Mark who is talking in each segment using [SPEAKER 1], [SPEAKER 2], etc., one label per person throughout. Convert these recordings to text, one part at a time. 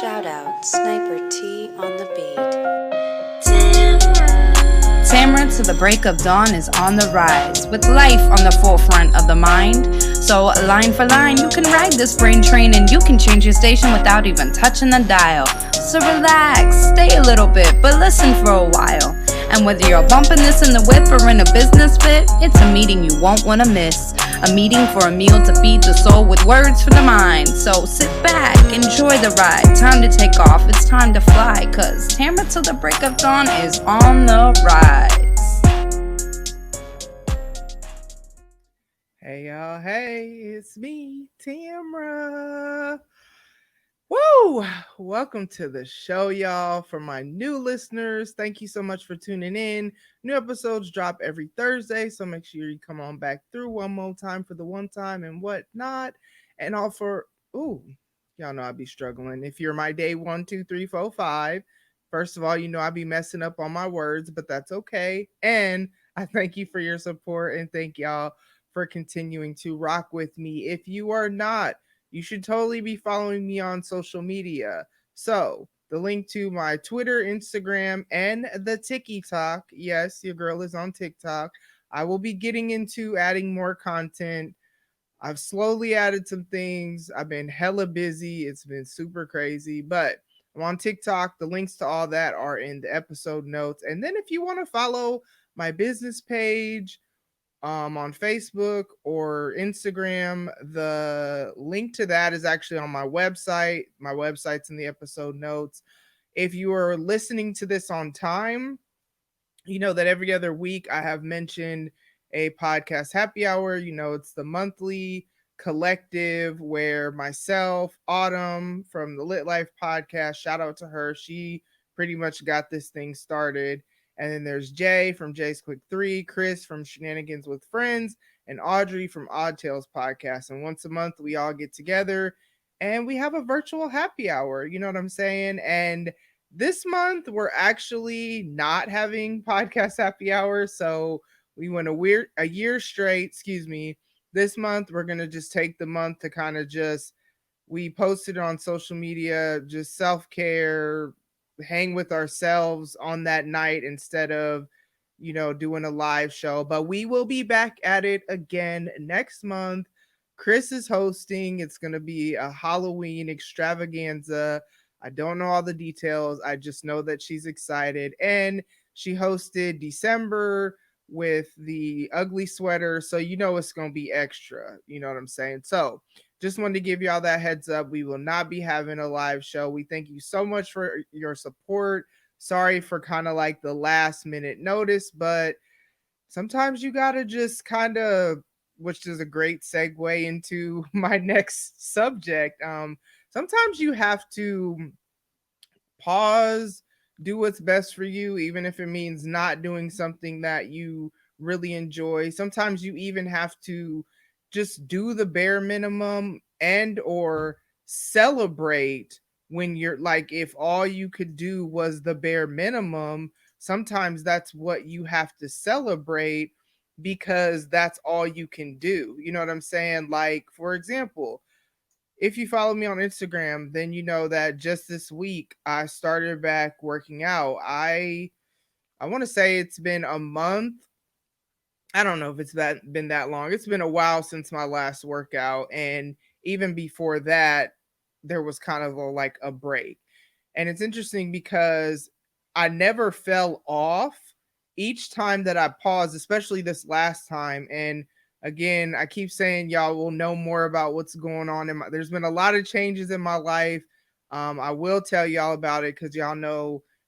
[SPEAKER 1] Shout out Sniper T on the beat.
[SPEAKER 2] Tamara to the break of dawn is on the rise, with life on the forefront of the mind. So line for line, you can ride this brain train and you can change your station without even touching the dial. So relax, stay a little bit, but listen for a while. And whether you're bumping this in the whip or in a business fit, it's a meeting you won't want to miss. A meeting for a meal to feed the soul with words for the mind. So sit back, enjoy the ride. Time to take off, it's time to fly. Cause Tamara till the break of dawn is on the rise.
[SPEAKER 3] Hey y'all, hey, it's me, Tamara. Woo! Welcome to the show, y'all. For my new listeners, thank you so much for tuning in. New episodes drop every Thursday, so make sure you come on back through one more time for the one time and whatnot. And all for, y'all know I be struggling. If you're my day 1, 2, 3, 4, 5, first of all, you know I be messing up on my words, but that's okay. And I thank you for your support and thank y'all for continuing to rock with me. If you are not, you should totally be following me on social media. So the link to my Twitter, Instagram, and the TikTok. Yes, your girl is on TikTok. I will be getting into adding more content. I've slowly added some things. I've been hella busy. It's been super crazy, but I'm on TikTok. The links to all that are in the episode notes. And then if you want to follow my business page, on Facebook or Instagram, the link to that is actually on my website. My website's in the episode notes. If you are listening to this on time, you know that every other week I have mentioned a podcast happy hour. You know, it's the monthly collective where myself, Autumn from the Lit Life podcast, shout out to her. She pretty much got this thing started. And then there's Jay from Jay's Quick 3, Chris from Shenanigans with Friends, and Audrey from Odd Tales podcast. And once a month, we all get together and we have a virtual happy hour. You know what I'm saying? And this month, we're actually not having podcast happy hour. So we went a year straight, excuse me. This month, we're going to just take the month to kind of we posted on social media, just self-care, hang with ourselves on that night instead of, doing a live show. But we will be back at it again next month. Chris is hosting. It's going to be a Halloween extravaganza. I don't know all the details. I just know that she's excited. And she hosted December with the ugly sweater. So it's going to be extra. You know what I'm saying? So just wanted to give y'all that heads up. We will not be having a live show. We thank you so much for your support. Sorry for kind of like the last minute notice, but sometimes you got to just kind of, which is a great segue into my next subject. Sometimes you have to pause, do what's best for you, even if it means not doing something that you really enjoy. Sometimes you even have to just do the bare minimum and or celebrate when you're like, if all you could do was the bare minimum, sometimes that's what you have to celebrate because that's all you can do. You know what I'm saying? Like, for example, if you follow me on Instagram, then you know that just this week I started back working out. I want to say it's been a month. I don't know if it's been that long. It's been a while since my last workout, and even before that, there was kind of like a break. And it's interesting because I never fell off each time that I paused, especially this last time. And again, I keep saying y'all will know more about what's going on there's been a lot of changes in my life. I will tell y'all about it because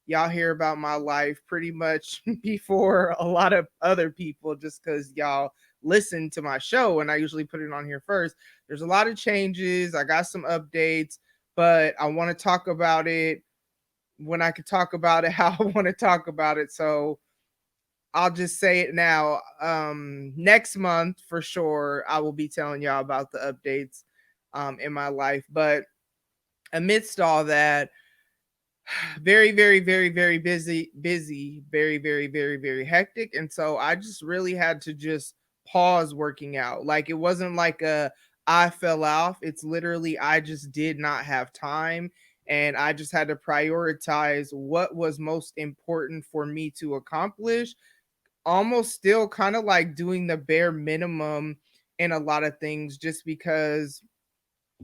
[SPEAKER 3] y'all hear about my life pretty much before a lot of other people just because y'all listen to my show and I usually put it on here first. There's a lot of changes. I got some updates, but I want to talk about it when I could talk about it how I want to talk about it. So I'll just say it now. Next month for sure, I will be telling y'all about the updates in my life. But amidst all that, very, very, very, very busy, very, very, very, very hectic. And so I just really had to just pause working out. Like it wasn't like I fell off. It's literally I just did not have time. and I just had to prioritize what was most important for me to accomplish, almost still kind of like doing the bare minimum in a lot of things, just because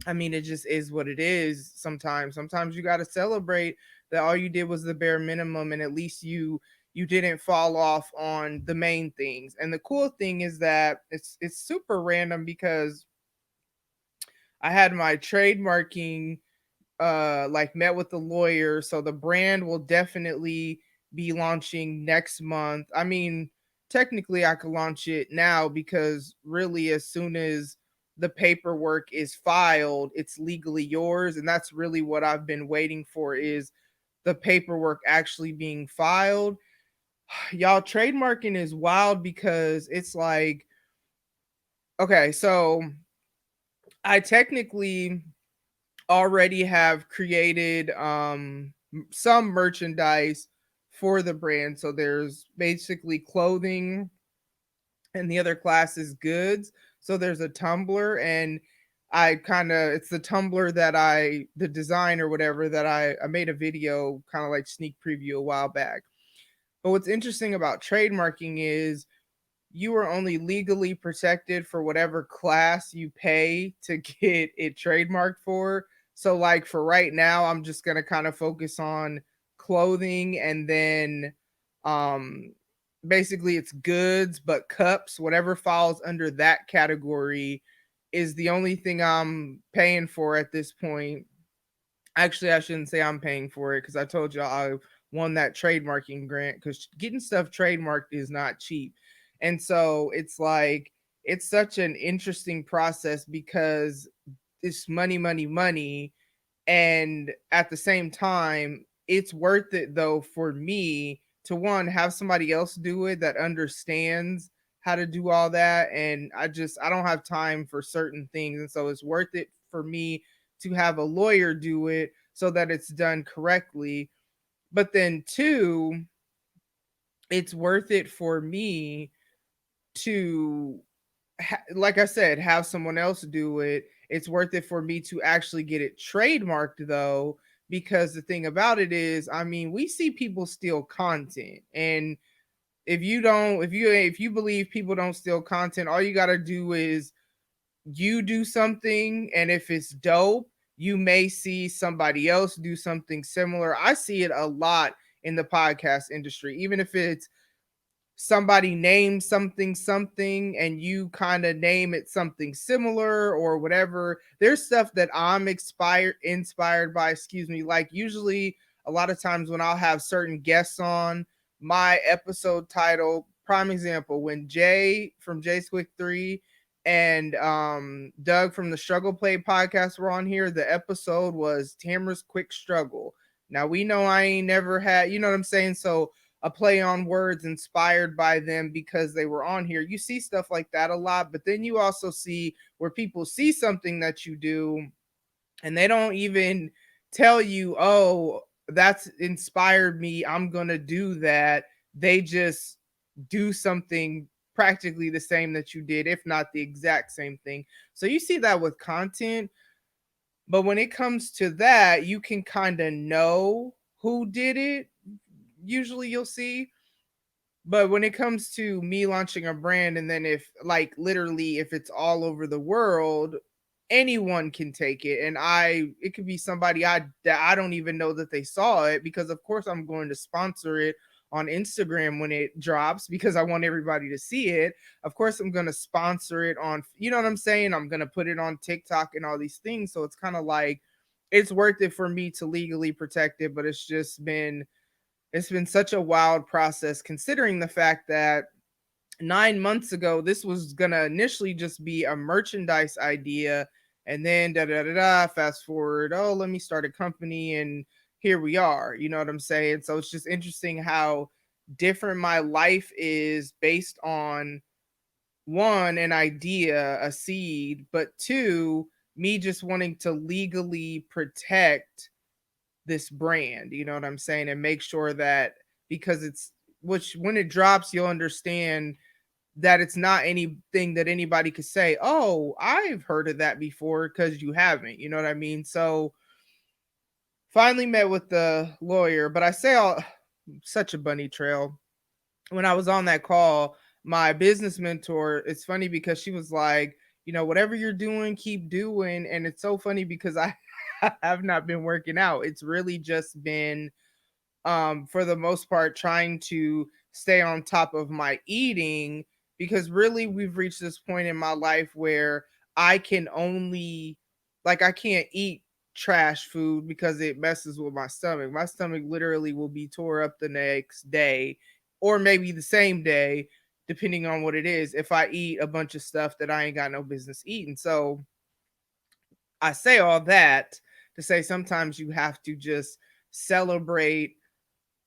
[SPEAKER 3] I mean, it just is what it is. Sometimes you got to celebrate that all you did was the bare minimum, and at least you didn't fall off on the main things. And the cool thing is that it's super random because I had my trademarking like met with the lawyer, so the brand will definitely be launching next month. I mean, technically I could launch it now because really as soon as the paperwork is filed, it's legally yours, and that's really what I've been waiting for, is the paperwork actually being filed. Y'all, trademarking is wild because it's like, okay, so I technically already have created some merchandise for the brand. So there's basically clothing, and the other class is goods. So there's a tumbler, and I kind of, it's the tumbler that the design or whatever that I made a video kind of like sneak preview a while back. But what's interesting about trademarking is you are only legally protected for whatever class you pay to get it trademarked for. So, like for right now, I'm just gonna kind of focus on clothing, and then um basically it's goods, but cups, whatever falls under that category is the only thing I'm paying for at this point. Actually, I shouldn't say I'm paying for it because I told y'all I won that trademarking grant, because getting stuff trademarked is not cheap. And so it's like, it's such an interesting process because it's money, money, money. And at the same time, it's worth it though for me to, one, have somebody else do it that understands how to do all that. And I don't have time for certain things. And so it's worth it for me to have a lawyer do it so that it's done correctly. But then two, it's worth it for me to like I said, have someone else do it. It's worth it for me to actually get it trademarked though, because the thing about it is, I mean, we see people steal content. And if you believe people don't steal content, all you got to do is you do something, and if it's dope, you may see somebody else do something similar. I see it a lot in the podcast industry, even if it's somebody names something and you kind of name it something similar or whatever. There's stuff that I'm inspired by, excuse me. Like usually a lot of times when I'll have certain guests on, my episode title, prime example, when Jay from J Squick 3 and Doug from the Struggle Play podcast were on here, the episode was Tamara's Quick Struggle. Now we know I ain't never had, you know what I'm saying? So a play on words inspired by them because they were on here. You see stuff like that a lot, but then you also see where people see something that you do and they don't even tell you, oh, that's inspired me, I'm going to do that. They just do something practically the same that you did, if not the exact same thing. So you see that with content. But when it comes to that, you can kind of know who did it. Usually you'll see. But when it comes to me launching a brand, and then if like literally if it's all over the world, anyone can take it. And it could be somebody that I don't even know that they saw it, because of course I'm going to sponsor it on Instagram when it drops because I want everybody to see it. Of course I'm going to sponsor it on, you know what I'm saying? I'm going to put it on TikTok and all these things. So it's kind of like, it's worth it for me to legally protect it, but it's been such a wild process, considering the fact that 9 months ago, this was going to initially just be a merchandise idea. And then fast forward, oh, let me start a company. And here we are. You know what I'm saying? So it's just interesting how different my life is based on, one, an idea, a seed, but two, me just wanting to legally protect this brand, you know what I'm saying? And make sure that, because which when it drops, you'll understand that it's not anything that anybody could say, oh, I've heard of that before, because you haven't, you know what I mean? So finally met with the lawyer, but I say all such a bunny trail. When I was on that call, my business mentor, it's funny because she was like, whatever you're doing, keep doing. And it's so funny because I have not been working out. It's really just been for the most part trying to stay on top of my eating, because really we've reached this point in my life where I can only, like, I can't eat trash food because it messes with my stomach. My stomach literally will be tore up the next day, or maybe the same day, depending on what it is, if I eat a bunch of stuff that I ain't got no business eating. So I say all that to say sometimes you have to just celebrate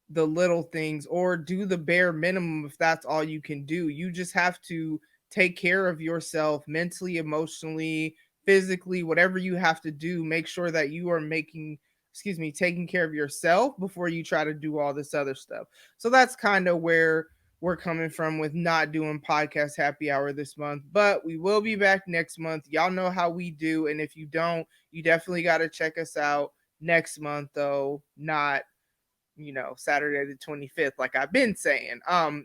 [SPEAKER 3] the little things, or do the bare minimum if that's all you can do. You just have to take care of yourself mentally, emotionally, physically, whatever you have to do. Make sure that you are taking care of yourself before you try to do all this other stuff. So that's kind of where we're coming from with not doing podcast happy hour this month, but we will be back next month. Y'all know how we do. And if you don't, you definitely got to check us out next month, though, not Saturday the 25th, like I've been saying.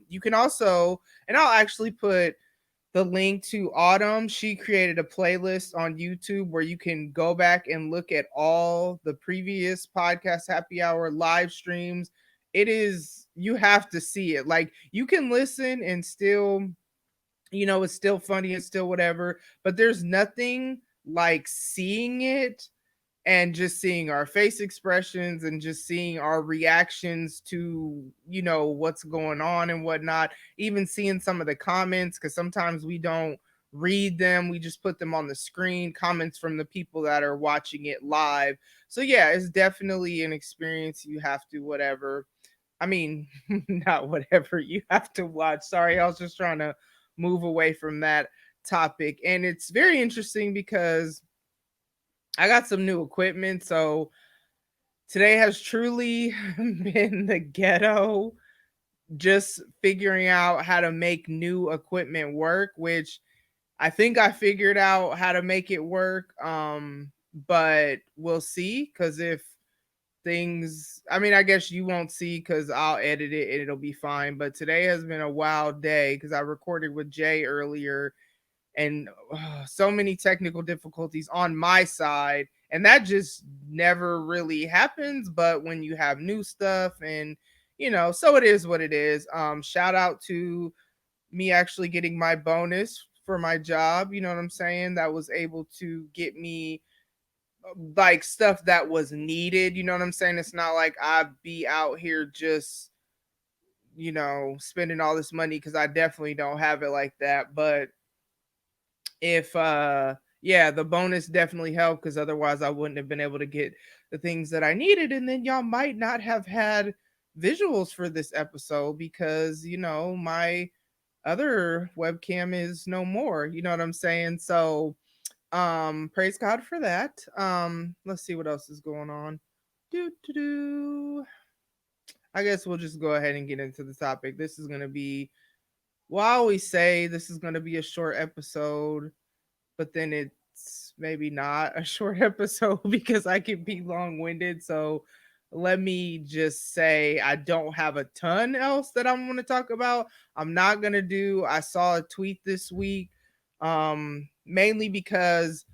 [SPEAKER 3] You can also, and I'll actually put the link to Autumn. She created a playlist on YouTube where you can go back and look at all the previous podcast happy hour live streams. It is, you have to see it. Like, you can listen and still, it's still funny, it's still whatever, but there's nothing like seeing it and just seeing our face expressions and just seeing our reactions to what's going on and whatnot. Even seeing some of the comments, because sometimes we don't read them, we just put them on the screen, comments from the people that are watching it live. So yeah, it's definitely an experience you have to whatever, I mean, not whatever you have to watch. Sorry, I was just trying to move away from that topic. And it's very interesting because I got some new equipment. So today has truly been the ghetto, just figuring out how to make new equipment work, which I think I figured out how to make it work. But we'll see, because if things, I mean, I guess you won't see because I'll edit it and it'll be fine. But today has been a wild day because I recorded with Jay earlier, and so many technical difficulties on my side, and that just never really happens. But when you have new stuff, and so it is what it is. Shout out to me actually getting my bonus for my job, you know what I'm saying, that was able to get me like stuff that was needed, you know what I'm saying. It's not like I'd be out here just spending all this money, because I definitely don't have it like that. But if yeah, the bonus definitely helped, because otherwise I wouldn't have been able to get the things that I needed, and then y'all might not have had visuals for this episode because my other webcam is no more, you know what I'm saying. So praise God for that. Let's see what else is going on. I guess we'll just go ahead and get into the topic. This is going to be, well, I always say this is going to be a short episode, but then it's maybe not a short episode because I can be long winded. So let me just say I don't have a ton else that I'm going to talk about. I'm not going to do, I saw a tweet this week, mainly because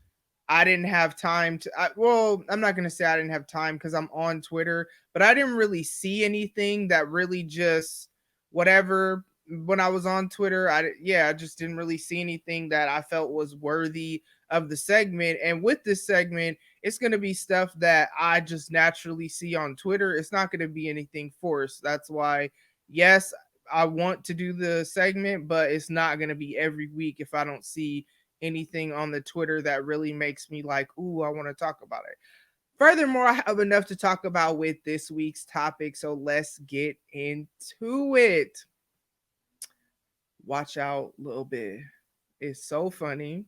[SPEAKER 3] I didn't have time to. Well, I'm not gonna say I didn't have time because I'm on Twitter, but I didn't really see anything that really just whatever. When I was on Twitter, I just didn't really see anything that I felt was worthy of the segment. And with this segment, it's gonna be stuff that I just naturally see on Twitter. It's not gonna be anything forced. That's why, yes, I want to do the segment, but it's not gonna be every week if I don't see anything on the Twitter that really makes me like, ooh, I want to talk about it. Furthermore, I have enough to talk about with this week's topic, so let's get into it. Watch out, Lil Bih. It's so funny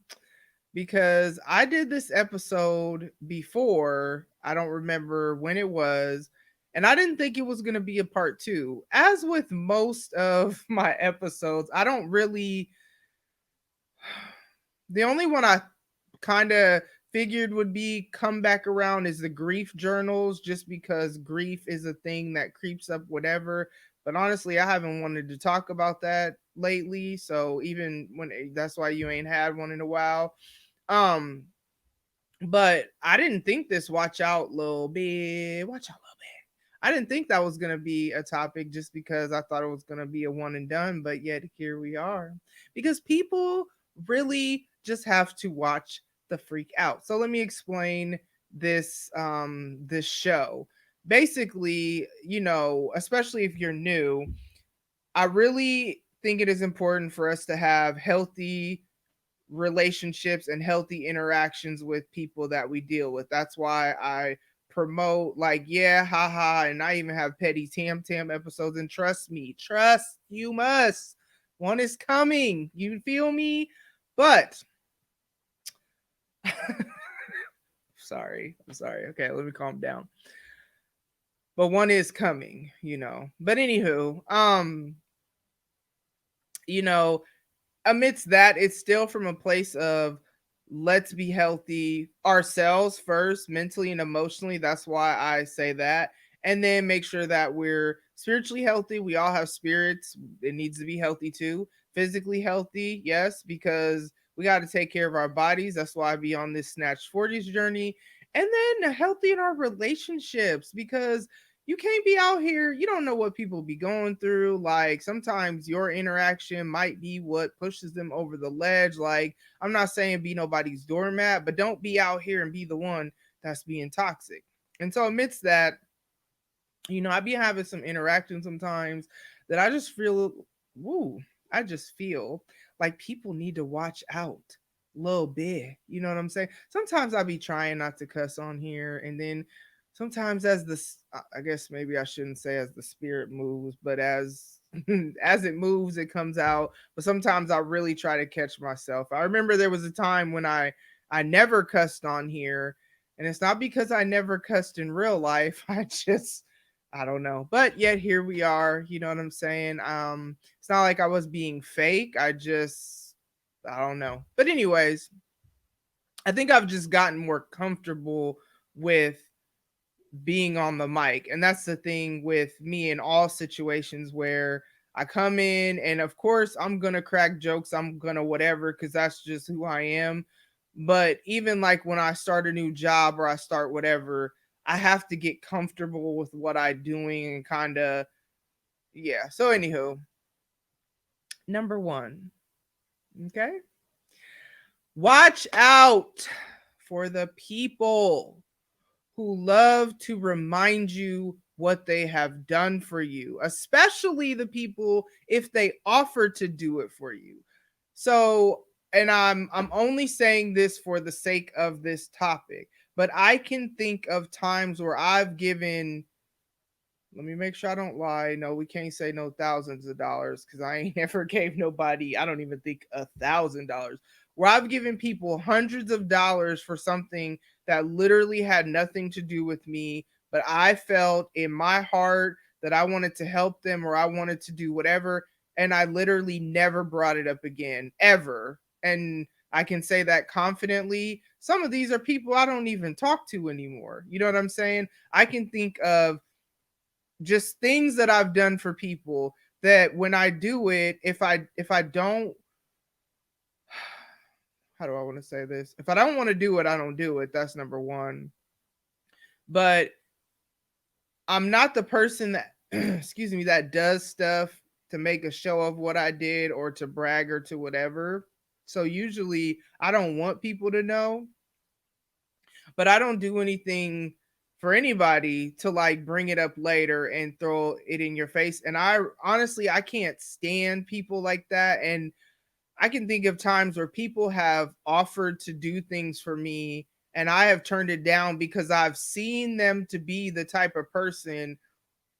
[SPEAKER 3] because I did this episode before. I don't remember when it was, and I didn't think it was going to be a part two. As with most of my episodes, I don't really, the only one I kind of figured would be come back around is the grief journals, just because grief is a thing that creeps up whatever. But honestly, I haven't wanted to talk about that lately. So even when that's why you ain't had one in a while. Um, but I didn't think this watch out little bit, watch out little bit. I didn't think that was gonna be a topic just because I thought it was gonna be a one and done, but yet here we are. Because people really just have to watch the freak out. So let me explain this show. Basically, especially if you're new, I really think it is important for us to have healthy relationships and healthy interactions with people that we deal with. That's why I promote, like, yeah, haha, and I even have petty tam tam episodes. And trust me, trust you must. One is coming. You feel me? But I'm sorry. Okay, let me calm down. But one is coming. But anywho, you know, amidst that, it's still from a place of let's be healthy ourselves first, mentally and emotionally. That's why I say that. And then make sure that we're spiritually healthy. We all have spirits. It needs to be healthy too. Physically healthy, yes, because we got to take care of our bodies. That's why I be on this Snatch 40s journey. And then healthy in our relationships, because you can't be out here, you don't know what people be going through. Like sometimes your interaction might be what pushes them over the ledge. Like, I'm not saying be nobody's doormat, but don't be out here and be the one that's being toxic. And so amidst that, I be having some interaction sometimes that I just feel, woo, I just feel like people need to watch out a little bit. You know what I'm saying? Sometimes I be trying not to cuss on here, and then sometimes I guess maybe I shouldn't say as the spirit moves, but as as it moves, it comes out. But sometimes I really try to catch myself. I remember there was a time when I never cussed on here, and it's not because I never cussed in real life. I don't know. But yet here we are, you know what I'm saying? It's not like I was being fake. I don't know. But anyways, I think I've just gotten more comfortable with being on the mic. And that's the thing with me in all situations where I come in, and of course I'm going to crack jokes, I'm going to whatever, cuz that's just who I am. But even like when I start a new job or I start whatever, I have to get comfortable with what I'm doing and kind of, yeah. So anywho, number 1. Okay? Watch out for the people who love to remind you what they have done for you, especially the people if they offer to do it for you. So, and I'm only saying this for the sake of this topic, but I can think of times where I've given, let me make sure I don't lie. No, we can't say no thousands of dollars because I ain't ever gave nobody, I don't even think $1,000. Where I've given people hundreds of dollars for something that literally had nothing to do with me, but I felt in my heart that I wanted to help them or I wanted to do whatever. And I literally never brought it up again, ever. And I can say that confidently. Some of these are people I don't even talk to anymore. You know what I'm saying? I can think of just things that I've done for people that when I do it, if I don't, how do I want to say this? If I don't want to do it, I don't do it. That's number 1. But I'm not the person that excuse me, that does stuff to make a show of what I did or to brag or to whatever. So usually I don't want people to know, but I don't do anything for anybody to like bring it up later and throw it in your face. And I honestly, I can't stand people like that. And I can think of times where people have offered to do things for me and I have turned it down because I've seen them to be the type of person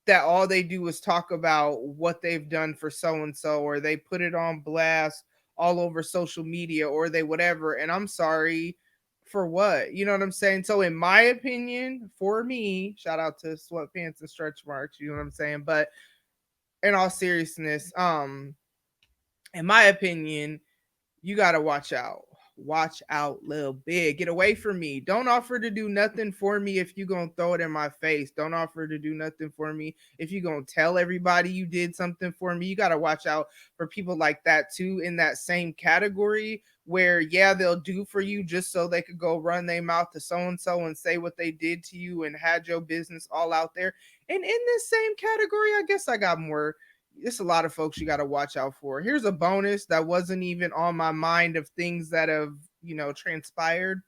[SPEAKER 3] that all they do is talk about what they've done for so and so, or they put it on blast all over social media, or they whatever. And I'm sorry, for what? You know what I'm saying? So, in my opinion, for me, shout out to sweatpants and stretch marks, you know what I'm saying? But in all seriousness, in my opinion, you got to watch out. Watch out, Lil Big. Get away from me. Don't offer to do nothing for me if you gonna throw it in my face. Don't offer to do nothing for me if you gonna tell everybody you did something for me. You gotta watch out for people like that too, in that same category, where yeah, they'll do for you just so they could go run their mouth to so and so and say what they did to you and had your business all out there. And in this same category, I guess I got more. It's a lot of folks you got to watch out for. Here's a bonus that wasn't even on my mind of things that have, transpired.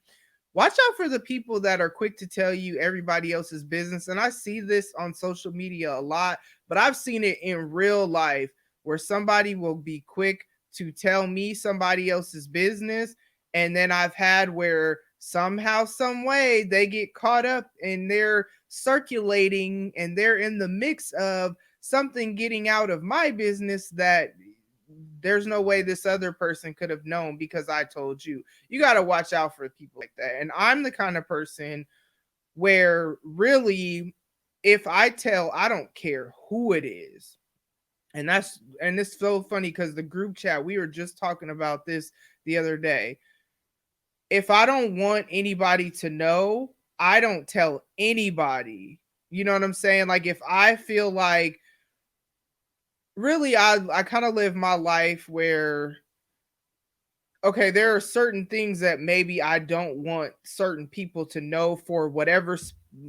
[SPEAKER 3] Watch out for the people that are quick to tell you everybody else's business. And I see this on social media a lot, but I've seen it in real life where somebody will be quick to tell me somebody else's business. And then I've had where somehow, some way they get caught up and they're circulating and they're in the mix of something getting out of my business that there's no way this other person could have known because I told you. You got to watch out for people like that. And I'm the kind of person where really, if I tell, I don't care who it is. And it's so funny because the group chat, we were just talking about this the other day. If I don't want anybody to know, I don't tell anybody. You know what I'm saying? Like if I feel like, really, I kind of live my life where, okay, there are certain things that maybe I don't want certain people to know for whatever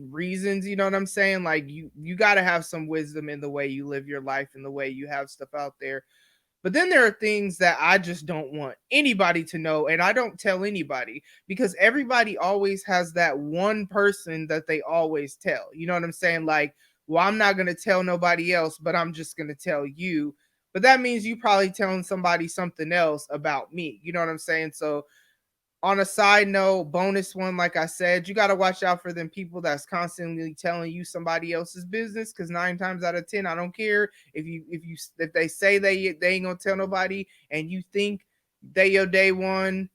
[SPEAKER 3] reasons. You know what I'm saying? Like you got to have some wisdom in the way you live your life and the way you have stuff out there. But then there are things that I just don't want anybody to know, and I don't tell anybody because everybody always has that one person that they always tell. You know what I'm saying? Like, well, I'm not going to tell nobody else, but I'm just going to tell you. But that means you probably telling somebody something else about me. You know what I'm saying? So on a side note, bonus one, like I said, you got to watch out for them people that's constantly telling you somebody else's business. Because 9 times out of 10, I don't care if they say they ain't gonna tell nobody, and you think they your day one.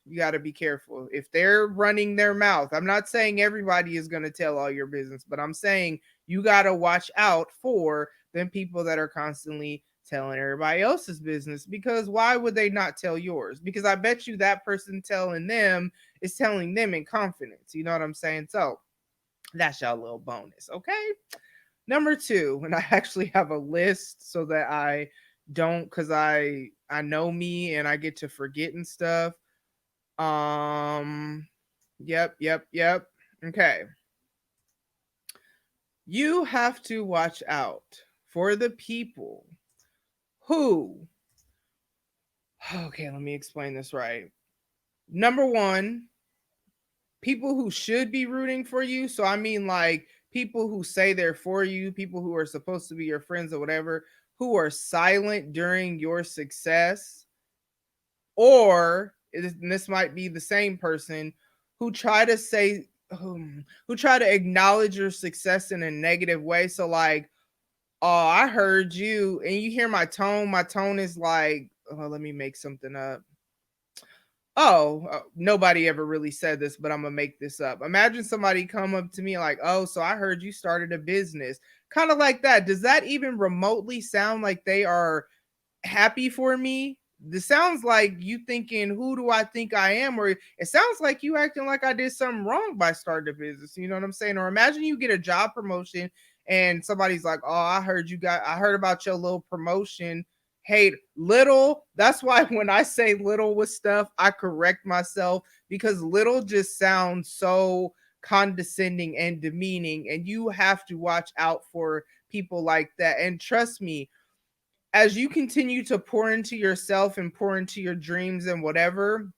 [SPEAKER 3] You got to be careful if they're running their mouth. I'm not saying everybody is going to tell all your business, but I'm saying you got to watch out for them people that are constantly telling everybody else's business, because why would they not tell yours? Because I bet you that person telling them is telling them in confidence. You know what I'm saying? So that's your little bonus. Okay. Number 2, and I actually have a list so that I don't, because I know me and I get to forgetting stuff. Yep. Okay. You have to watch out for the people who, okay, let me explain this right. Number 1, people who should be rooting for you. So I mean like people who say they're for you, people who are supposed to be your friends or whatever, who are silent during your success, or this might be the same person who try to say who try to acknowledge your success in a negative way. So like, oh, I heard you, and you hear my tone. My tone is like, oh, let me make something up. Oh, nobody ever really said this, but I'm gonna make this up. Imagine somebody come up to me like, oh, so I heard you started a business, kind of like that. Does that even remotely sound like they are happy for me? This sounds like you thinking, who do I think I am? Or it sounds like you acting like I did something wrong by starting a business. You know what I'm saying? Or imagine you get a job promotion and somebody's like, oh, I heard about your little promotion. Hey, little, that's why when I say little with stuff, I correct myself, because little just sounds so condescending and demeaning. And you have to watch out for people like that. And trust me, as you continue to pour into yourself and pour into your dreams and whatever,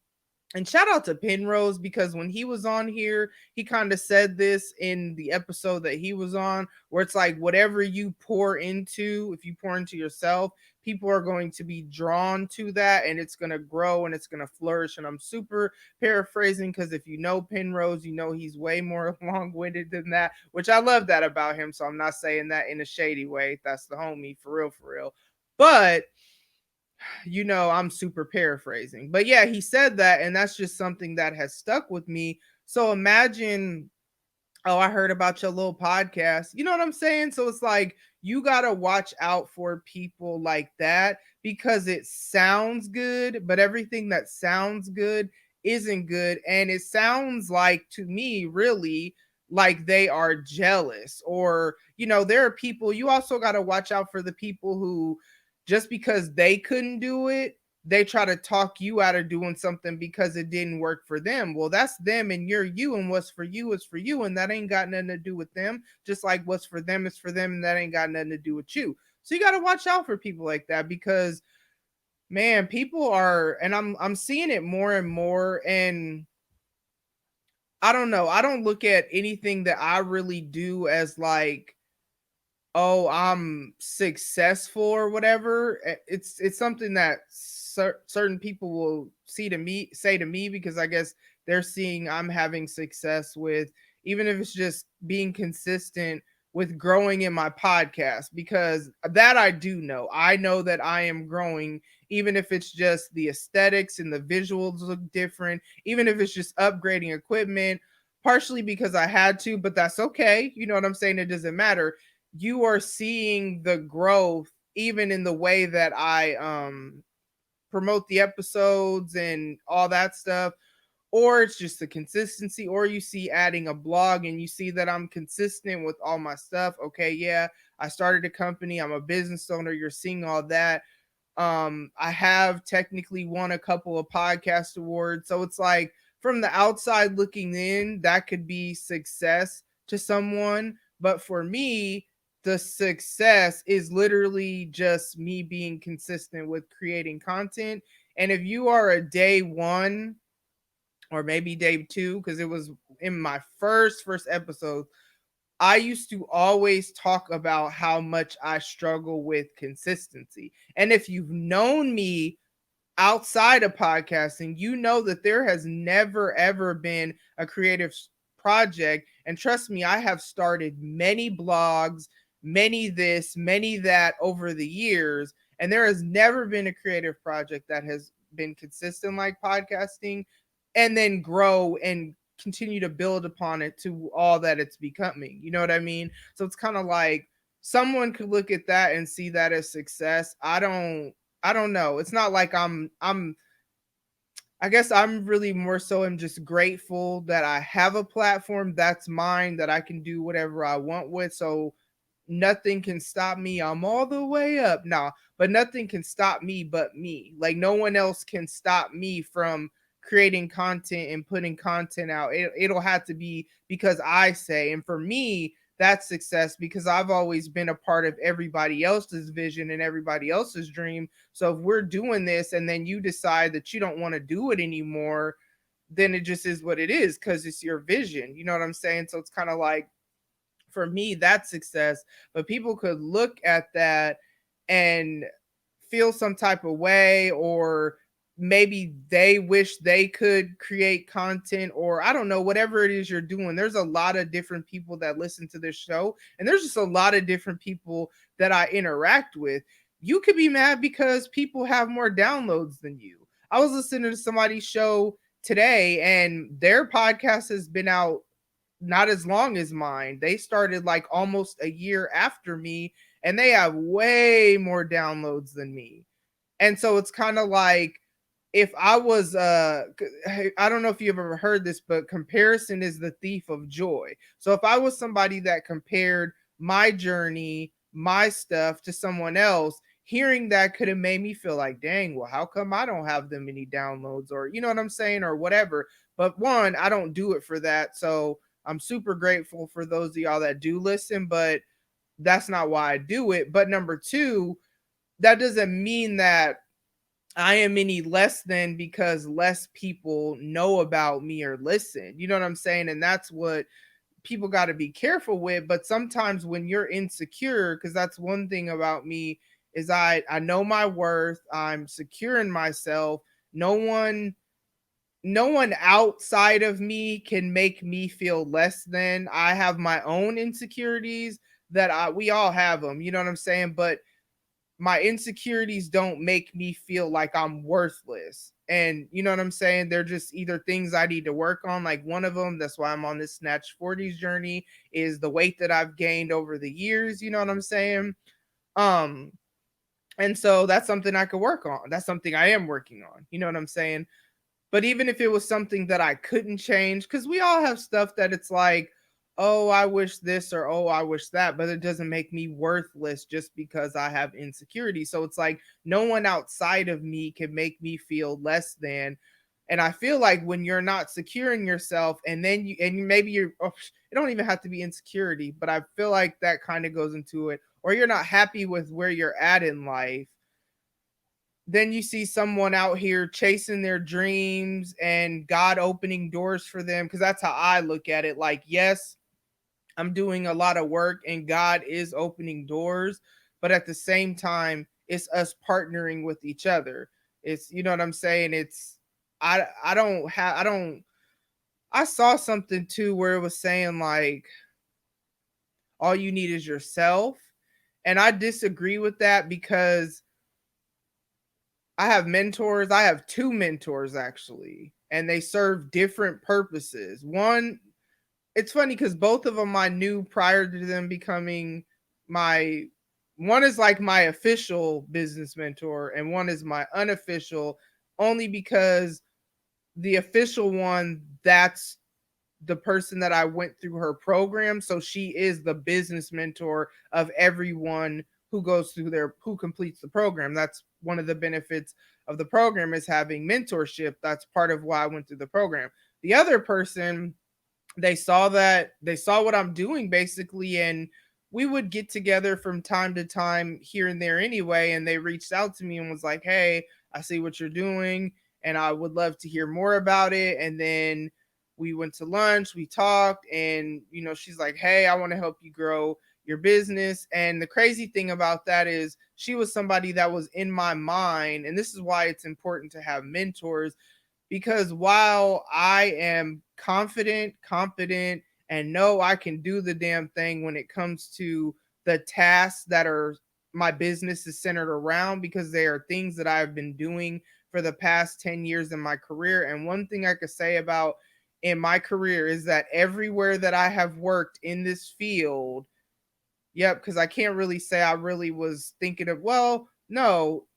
[SPEAKER 3] and shout out to Penrose, because when he was on here, he kind of said this in the episode that he was on, where it's like, whatever you pour into, if you pour into yourself, people are going to be drawn to that, and it's going to grow and it's going to flourish. And I'm super paraphrasing, because if you know Penrose, you know he's way more long-winded than that, which I love that about him. So I'm not saying that in a shady way. That's the homie, for real, for real. But I'm super paraphrasing. But yeah, he said that, and that's just something that has stuck with me. So imagine, oh, I heard about your little podcast. You know what I'm saying? So it's like, you got to watch out for people like that, because it sounds good, but everything that sounds good isn't good. And it sounds like, to me, really, like they are jealous. Or, there are people, you also got to watch out for the people who, just because they couldn't do it, they try to talk you out of doing something because it didn't work for them. Well, that's them and you're you, and what's for you is for you, and that ain't got nothing to do with them. Just like what's for them is for them, and that ain't got nothing to do with you. So you got to watch out for people like that, because man, people are, and I'm seeing it more and more. And I don't know, I don't look at anything that I really do as like, oh, I'm successful or whatever. It's something that certain people will say to me, because I guess they're seeing I'm having success with, even if it's just being consistent with growing in my podcast, because that I do know. I know that I am growing, even if it's just the aesthetics and the visuals look different, even if it's just upgrading equipment, partially because I had to, but that's okay. You know what I'm saying? It doesn't matter. You are seeing the growth even in the way that I promote the episodes and all that stuff, or it's just the consistency, or you see adding a blog and you see that I'm consistent with all my stuff. Okay, yeah, I started a company, I'm a business owner, you're seeing all that. I have technically won a couple of podcast awards, so it's like, from the outside looking in, that could be success to someone, but for me, the success is literally just me being consistent with creating content. And if you are a day one, or maybe day two, because it was in my first episode, I used to always talk about how much I struggle with consistency. And if you've known me outside of podcasting, you know that there has never ever been a creative project. And trust me, I have started many blogs, many this, many that over the years, and there has never been a creative project that has been consistent like podcasting, and then grow and continue to build upon it to all that it's becoming. You know what I mean? So it's kind of like, someone could look at that and see that as success. I don't know. It's not like I guess I'm really more so am just grateful that I have a platform that's mine, that I can do whatever I want with. So nothing can stop me. I'm all the way up. Nah, but nothing can stop me but me. Like, no one else can stop me from creating content and putting content out. It'll have to be because I say. And for me, that's success, because I've always been a part of everybody else's vision and everybody else's dream. So if we're doing this and then you decide that you don't want to do it anymore, then it just is what it is, because it's your vision. You know what I'm saying? So it's kind of like, for me, that's success. But people could look at that and feel some type of way, or maybe they wish they could create content, or I don't know, whatever it is you're doing. There's a lot of different people that listen to this show, and there's just a lot of different people that I interact with. You could be mad because people have more downloads than you. I was listening to somebody's show today, and their podcast has been out not as long as mine. They started like almost a year after me, and they have way more downloads than me. And so it's kind of like, if I was I don't know if you've ever heard this, but comparison is the thief of joy. So if I was somebody that compared my journey, my stuff to someone else, hearing that could have made me feel like, dang, well, how come I don't have them many downloads, or you know what I'm saying, or whatever. But one, I don't do it for that. So I'm super grateful for those of y'all that do listen, but that's not why I do it. But number two, that doesn't mean that I am any less than because less people know about me or listen. You know what I'm saying? And that's what people got to be careful with. But sometimes when you're insecure, because that's one thing about me, is I know my worth, I'm secure in myself. No one no one outside of me can make me feel less than. I have my own insecurities that we all have them, you know what I'm saying? But my insecurities don't make me feel like I'm worthless. And you know what I'm saying? They're just either things I need to work on. Like one of them, that's why I'm on this Snatch 40s journey, is the weight that I've gained over the years. You know what I'm saying? Um, And so that's something I could work on. That's something I am working on. You know what I'm saying? But even if it was something that I couldn't change, because we all have stuff that it's like, oh, I wish this or oh, I wish that, but it doesn't make me worthless just because I have insecurity. So it's like no one outside of me can make me feel less than. And I feel like when you're not securing yourself, and then maybe you're, oh, it don't even have to be insecurity, but I feel like that kind of goes into it, or you're not happy with where you're at in life, then you see someone out here chasing their dreams and God opening doors for them. Cause that's how I look at it. Like, yes, I'm doing a lot of work and God is opening doors, but at the same time, it's us partnering with each other. It's, you know what I'm saying? It's, I don't have, I don't, I saw something too where it was saying like, all you need is yourself. And I disagree with that because I have mentors. I have two mentors actually, and they serve different purposes. One, it's funny because both of them I knew prior to them becoming my. One is like my official business mentor, and one is my unofficial, only because the official one, that's the person that I went through her program. So she is the business mentor of everyone who goes through who completes the program. That's one of the benefits of the program, is having mentorship. That's part of why I went through the program. The other person, they saw what I'm doing basically, and we would get together from time to time here and there anyway, and they reached out to me and was like, hey, I see what you're doing and I would love to hear more about it. And then we went to lunch, we talked, and she's like, hey, I want to help you grow your business. And the crazy thing about that is she was somebody that was in my mind, and this is why it's important to have mentors, because while I am confident, competent, and know I can do the damn thing when it comes to the tasks that are my business is centered around, because they are things that I've been doing for the past 10 years in my career. And one thing I could say about in my career is that everywhere that I have worked in this field, yep, because I can't really say I really was thinking of, well, no,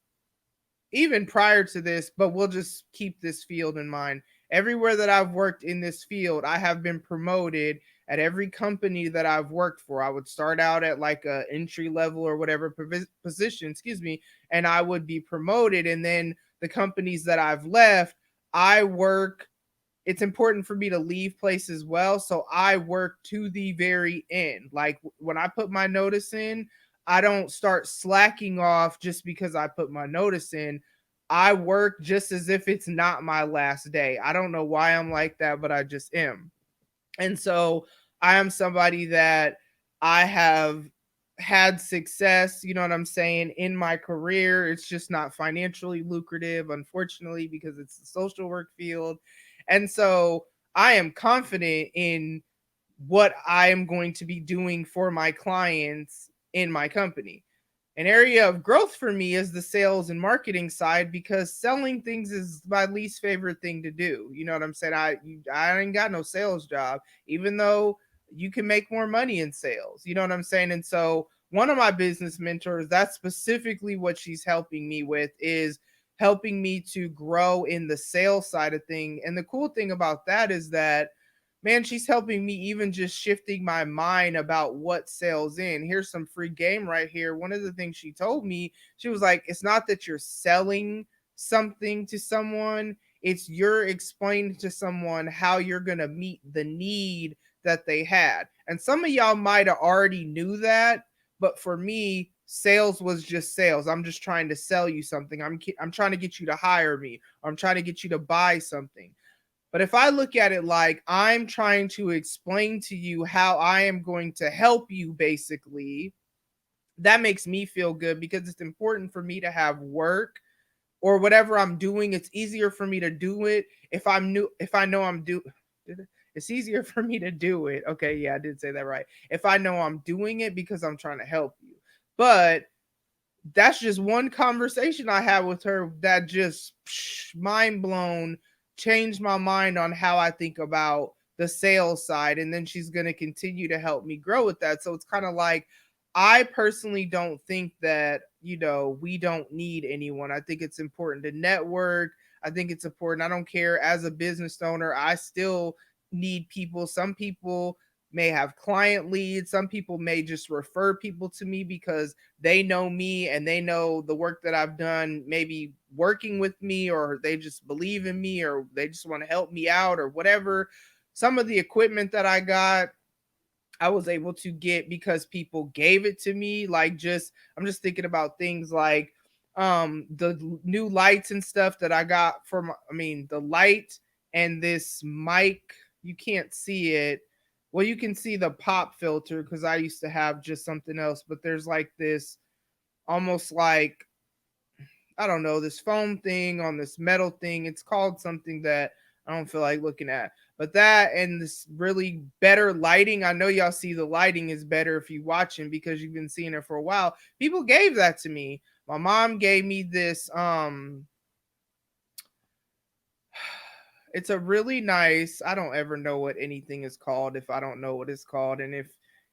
[SPEAKER 3] even prior to this, but we'll just keep this field in mind. Everywhere that I've worked in this field, I have been promoted at every company that I've worked for. I would start out at like a entry level or whatever position, excuse me, and I would be promoted. And then the companies that I've left, I work, it's important for me to leave places well. So I work to the very end. Like when I put my notice in, I don't start slacking off just because I put my notice in. I work just as if it's not my last day. I don't know why I'm like that, but I just am. And so I am somebody that I have had success, you know what I'm saying, in my career. It's just not financially lucrative, unfortunately, because it's the social work field. And so I am confident in what I am going to be doing for my clients in my company. An area of growth for me is the sales and marketing side, because selling things is my least favorite thing to do. You know what I'm saying? I ain't got no sales job, even though you can make more money in sales. You know what I'm saying? And so one of my business mentors, that's specifically what she's helping me with, is helping me to grow in the sales side of thing. And the cool thing about that is that, man, she's helping me even just shifting my mind about what sells in. Here's some free game right here. One of the things she told me, she was like, it's not that you're selling something to someone, it's you're explaining to someone how you're going to meet the need that they had. And some of y'all might have already knew that, but for me, sales was just sales. I'm just trying to sell you something. I'm trying to get you to hire me, or I'm trying to get you to buy something. But if I look at it like I'm trying to explain to you how I am going to help you, basically, that makes me feel good, because it's important for me to have work or whatever I'm doing. It's easier for me to do it if I know I'm it's easier for me to do it. Okay, yeah, I did say that right. If I know I'm doing it because I'm trying to help you. But that's just one conversation I had with her that just mind blown, changed my mind on how I think about the sales side. And then she's going to continue to help me grow with that. So it's kind of like, I personally don't think that, we don't need anyone. I think it's important to network. I think it's important. I don't care, as a business owner, I still need people. Some people may have client leads. Some people may just refer people to me because they know me and they know the work that I've done, maybe working with me, or they just believe in me, or they just want to help me out, or whatever. Some of the equipment that I got, I was able to get because people gave it to me. Like, just I'm just thinking about things like the new lights and stuff that I got from, I mean, the light and this mic. You can't see it. Well, you can see the pop filter because I used to have just something else, but there's like this, almost like, I don't know, this foam thing on this metal thing. It's called something that I don't feel like looking at. But that and this really better lighting. I know y'all see the lighting is better if you watching because you've been seeing it for a while. People gave that to me. My mom gave me this it's a really nice, I don't ever know what anything is called if I don't know what it's called, and if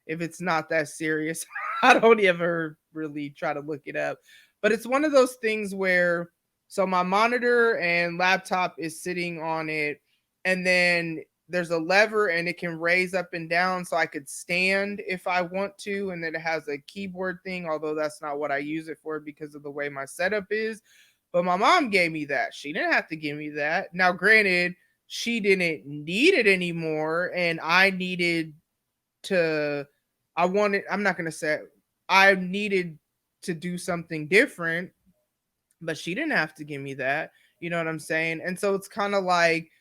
[SPEAKER 3] it's not that serious, I don't ever really try to look it up. But it's one of those things where, so my monitor and laptop is sitting on it, and then there's a lever and it can raise up and down so I could stand if I want to, and then it has a keyboard thing, although that's not what I use it for because of the way my setup is. But my mom gave me that. She didn't have to give me that. Now, granted, she didn't need it anymore, and I needed to, I'm not going to say, I needed to do something different, but she didn't have to give me that. You know what I'm saying? And so it's kind of like,